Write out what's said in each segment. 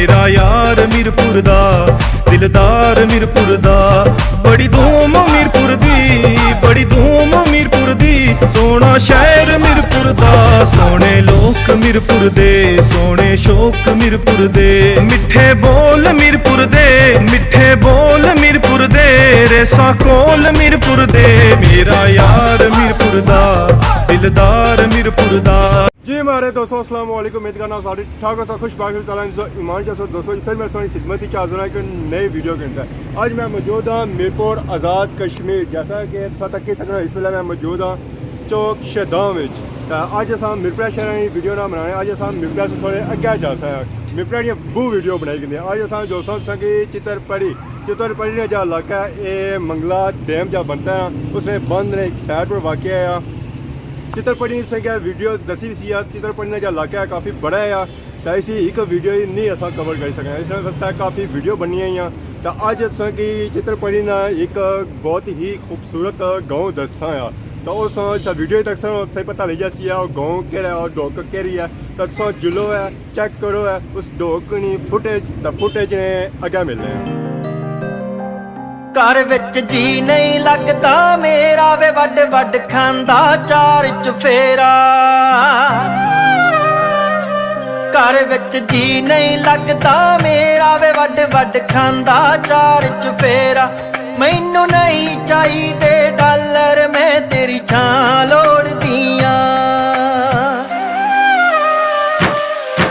मेरा यार मीरपुर दा दिलदार मीरपुर दा। बड़ी धूम मीरपुर दी, बड़ी धूम मीरपुर दी। सोना शहर मीरपुर दा, सोने लोक मीरपुर दे, सोने शोक मीरपुर दे। मिठे बोल मीरपुर दे, मिठे बोल मीरपुर दे। रेसा कोल मीरपुर दे, मेरा यार मीरपुर दा दिलदार मीरपुर दा। जी हमारे दोस्तों अस्सलाम वालेकुम। उम्मीद करना सारी ठाक हो, खुश बाकी ईमान जैसा दोस्तों फिर मैं सारी खिदमत ही हाजिर है कि नई वीडियो के अंदर। आज मैं मौजूद हाँ मीरपुर आज़ाद कश्मीर, जैसा कि तक कह सकते इस वेले मैं मौजूद हाँ चौक शहदां में। अज अस मीरपुर शहर की वीडियो ना बनाने, अज अस मीरपुर से थोड़े अगे जा सकते मीरपुर दी बू वीडियो बनाई गई। अज अस दोस्तों कि चितरपड़ी ने जो इलाका है ये मंगला डैम जहाँ बनता है उसने बंद ने एक साइड पर वाक़ है। चितरपड़ी से क्या वीडियो दसी सी चितरपड़ी ने जो इलाका है काफ़ी बड़ा है, तो इसी एक वीडियो ही नहीं अस कवर कर सकें। इस वास्ते काफ़ी वीडियो बनी हैं। तो अज अस कि चितरपड़ी ने एक बहुत ही खूबसूरत गाँव दसा है, तो उस वीडियो तक सही पता लग जासी है गाँव केड़ा और डोक केरी है। तो तुम जुलो है चेक करो है उस डोक फुटेज ने अगे मिलने हैं। घर विच जी नहीं लगता मेरा वे वड वड खांदा चार चफेरा। घर विच जी नहीं लगता मेरा वे वड वड खांदा चार चफेरा। मैनू नहीं चाहिए डॉलर मैं तेरी छां लोड़दियां।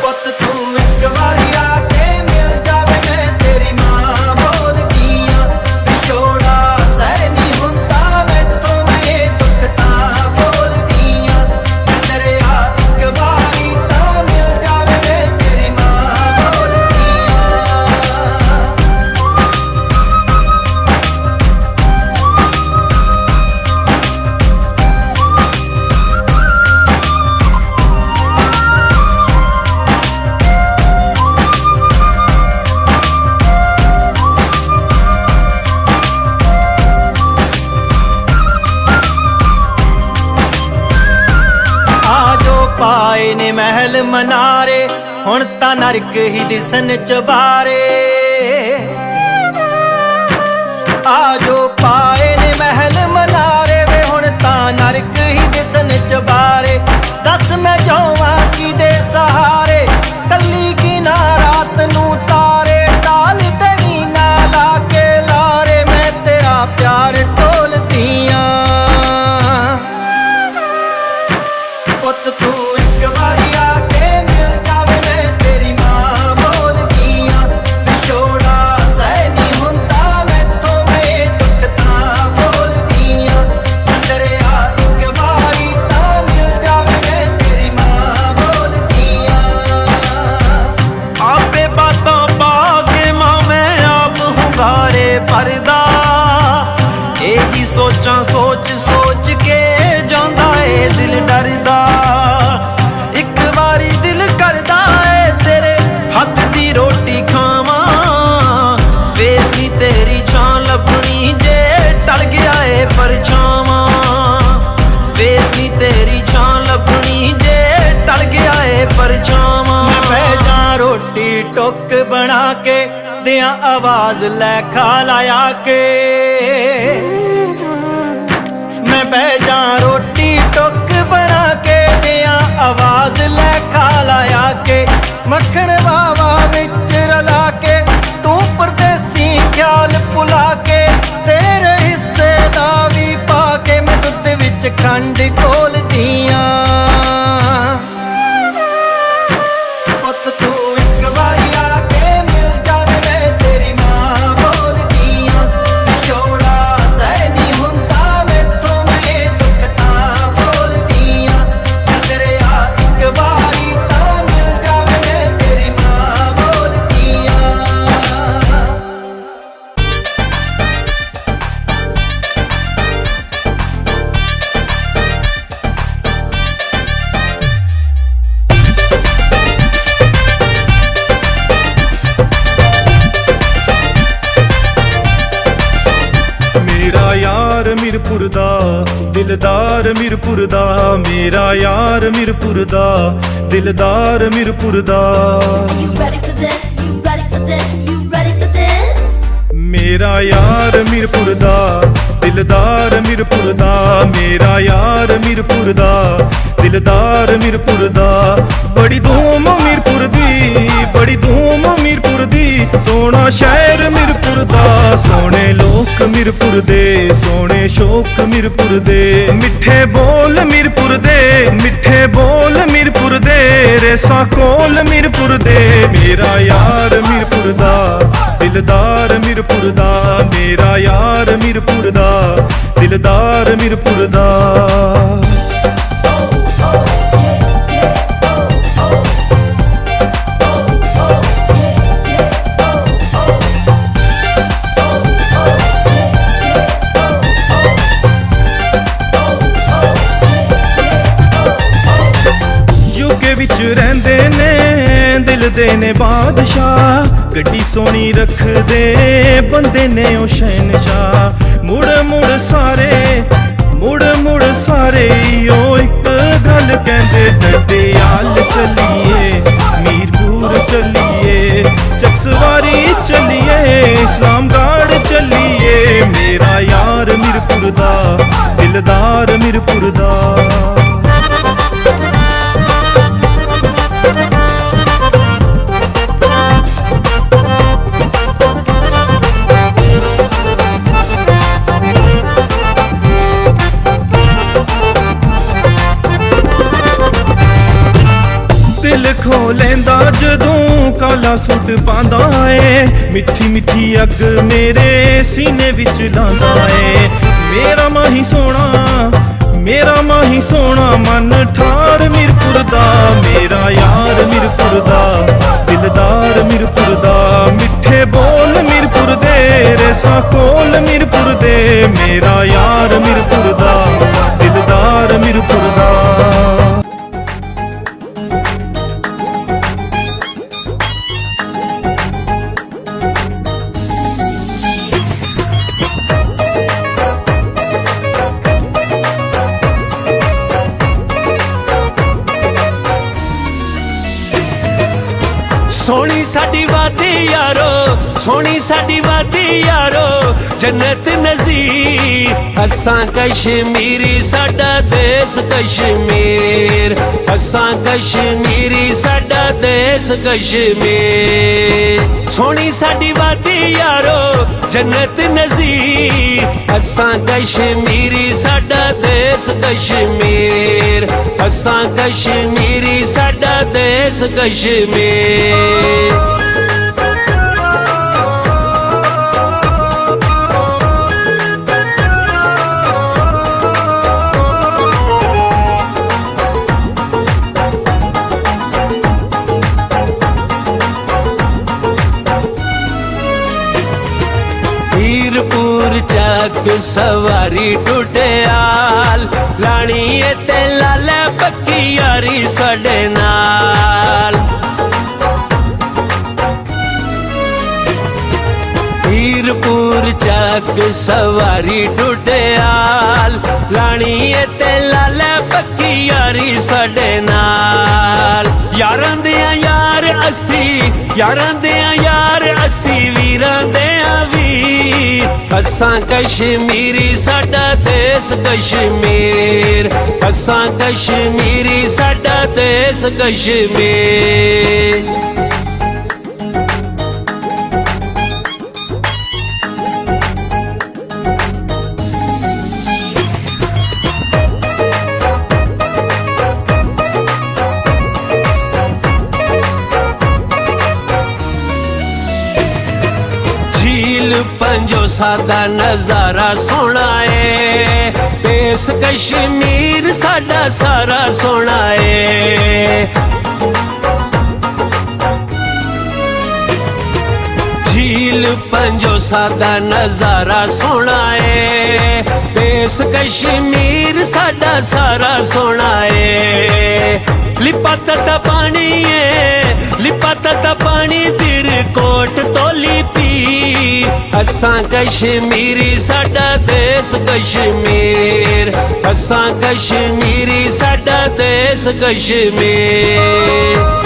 पुत तू एक वारी आके मिल जावे मैं तेरी मां बोलदियां। छोड़ा सह नहीं हुंदा मैथों मैं दुख तां बोलदियां। तेरे हाथ एक वारी तां मिल जावे मैं तेरी मां बोलदियां। पाए ने महल मनारे हुण तां नरक ही दिसन चबारे। आजो पाए ने महल मनारे वे हुण तां नरक ही दिसन चबारे। दस मैं जावां किदे सहारे कल्ली की ना रात नू तारे। टाल देवी ना ला के लारे मैं तेरा प्यार टोलदियां। पुत तू एक बारी आके मिल जावे मैं तेरी मां बोलदियां। छोड़ा सह नहीं हुंदा मैथों मैं दुख तां बोलदियां। तेरे हाथ एक बारी तां मिल जावे मैं तेरी मां बोलदियां। आपे बातों पाके मां मैं आप हुंगारे भरदा। यही सोचां सोच सोच के जांदा ए दिल डरदा। एक बारी दिल करदा ए तेरे हथ दी रोटी खावां। फिर भी तेरी छां लभनी जे टल गया ए परछावां। फिर भी तेरी छां लभनी जे टल गया ए परछावां। मैं बह जा रोटी टुक बना के दियां आवाज लै खा लाया के। मैं बह जा रोटी टुक बना के दियां आवाज लै खा लाया के। मक्खन वावा विच रला के तू परदेसी ख्याल भुला के। तेरे हिस्से दा भी पा के मैं दुध विच खंड घोलदियां। पुत तू एक बारी आके मिल जावे मैं तेरी मां बोलदियां। छोड़ा सह नहीं हुंदा मैथों मैं दुख तां बोलदियां। तेरे हाथ एक बारी तां मिल जावे मैं तेरी मां बोलदियां। मेरा यार मीरपुर दा दिलदार मीरपुर दा। मेरा यार मीरपुर दा दिलदार मीरपुर दा। You ready for this? You ready? मेरा यार मीरपुर दा दिलदार मीरपुर दा मेरा यार मीरपुर दा दिलदार मीरपुर दा बड़ी धूम मीरपुर दी बड़ी धूम मीरपुर दी सोना शहर मीरपुर दा सोने लोक मीरपुर दे सोने शोक मीरपुर दे मिठे बोल मीरपुर दे मिठे बोल मीरपुर दे रेसा कोल मीरपुर दे मेरा यार मीरपुर दा दिलदार मीरपुर दा मेरा यार मीरपुर दा दिलदार मीरपुर दा विच रहंदे ने दिल दे ने बादशाह गड्डी सोनी रख दे बंदे ने ओ शहनशाह मुड़ मुड़ सारे ओ एक गल कहंदे डडियाल चलिए मीरपुर चलिए चकसवारी चलिए इस्लामगढ़ चलिए मेरा यार मीरपुर दा दिलदार मीरपुर दा खो लेंदा जदों काला सूट पांदा है मिठी मिठी अग मेरे सीने विच लांदा है मेरा माही सोना मन ठार मीरपुर दा मेरा यार मीरपुर दा दिलदार मीरपुर दा मिठे बोल मीरपुर दे रेसा कोल मीरपुर दे मेरा यार मीरपुर दा दिलदार मीरपुर दा सोनी साडी वादी यारो सोनी साडी वादी यारो जन्नत नज़ीर असां कश्मीरी साडा देश कश्मीर असां कश्मीरी साडा देश कश्मीर सोनी साडी वादी यारो जन्नत नज़ीर असां कश्मीरी साडा देश कश्मीर असां कश्मीरी साडा देश कश्मीर मीरपुर चक सवारी टुटियाल लानी ते लाले पक्की यारी साडे नाल मीरपुर चक सवारी टुटियाल लानी ते लाले पक्की यारी साडे नाल यारां दे यार असी यारां दे यार असी वीरां दे वीर असां कश्मीरी साडा देश कश्मीर असां कश्मीरी साडा देश कश्मीर पंजो सादा नजारा सोना है देश कश्मीर साडा सारा सोना है झील पंजो सादा नजारा सोना है देश कश्मीर साडा सारा सोना है लिपाता पानी है लिपाता पानी तिर कोट तोली पी असां कश्मीरी साडा देश कश्मीर असां कश्मीरी साडा देश कश्मीर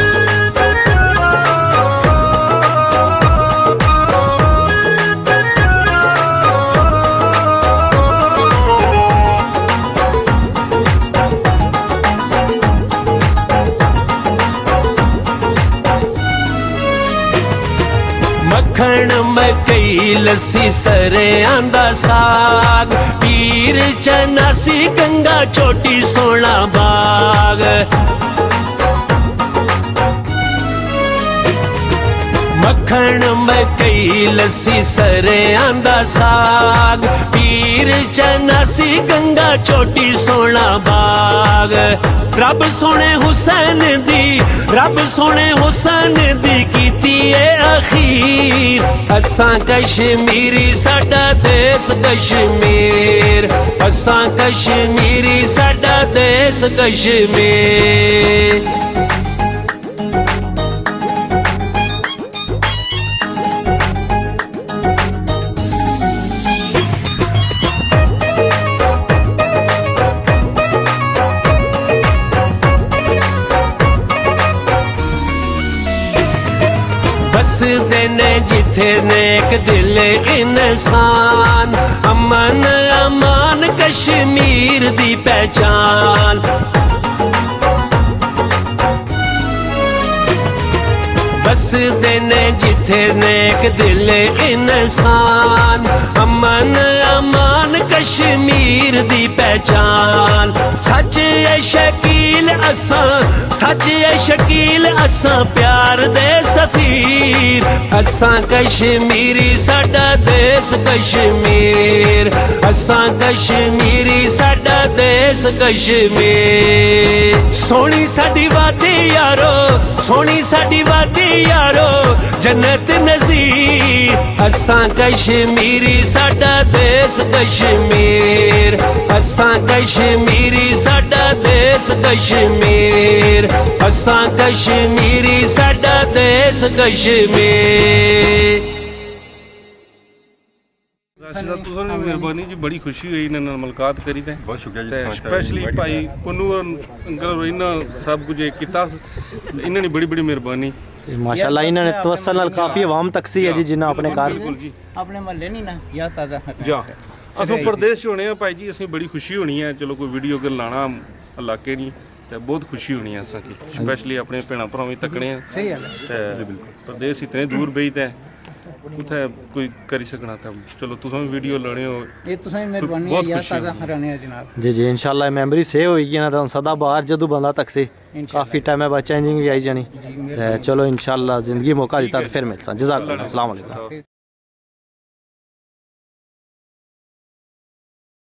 मक्खण मकई लस्सी सरेआं दा साग पीर चनासी गंगा चोटी सोना बाग मक्खण मकई लस्सी सरेआं दा साग पीर चनासी गंगा चोटी सोना बाग रब सोने हुसैन दी कीती ए अखीर असां कश्मीरी साडा देश कश्मीर असां कश्मीरी साडा देश कश्मीर बसदे ने जिथे नेक दिल इंसान अमन अमान कश्मीर दी पहचान बसदे ने जिथे नेक दिल इंसान अमन अमान कश्मीर दी पहचान सच ए शकील असां प्यार दे सफीर असां कश्मीरी साडा देश कश्मीर असां कश्मीरी साडा देश कश्मीर सोनी साडी वादी यारो जन्नत नज़ीर असां कश्मीरी साडा देश कश्मीर असां कश्मीरी साडा देश कश्मीर असां कश्मीरी साडा देश कश्मीर राशिद तुसां दी मेहरबानी जी बड़ी खुशी हुई इन्हां नाल मुलाकात करी ते बहुत शुक्रिया जी स्पेशली भाई पुन्नू अंकल इन्हां सब कुछ कीता इन्हां दी बड़ी मेहरबानी माशाल्लाह इन्होंने तवस्सल नाल काफ़ी आवाम तक सी है जी जिन्ना अपने घर बिल्कुल जी अपने महल्ले नहीं ना या ताज़ा जा असों प्रदेश च होने भाई जी असें बड़ी खुशी होनी है चलो कोई वीडियो अगर लाना इलाके नहीं तो बहुत खुशी होनी है असें की स्पेशली अपने भैन भरावां तकने सही गल ते प्रदेश इतने दूर बेही ते कुत्थै कोई करी सकना था चलो तुसां भी वीडियो लाने हो ये तुसां दी मेहरबानी है या ताज़ा हराने है जनाब जी जी इंशाल्लाह मेमोरी सेव होगी ना तो सदा बाहर जदों बंदा तक से काफ़ी टाइम बाद चेंजिंग भी आई जानी चलो इंशाल्लाह जिंदगी मौका दिता तो फिर मिलसा जज़ाकल्लाह अस्सलाम वालेकुम।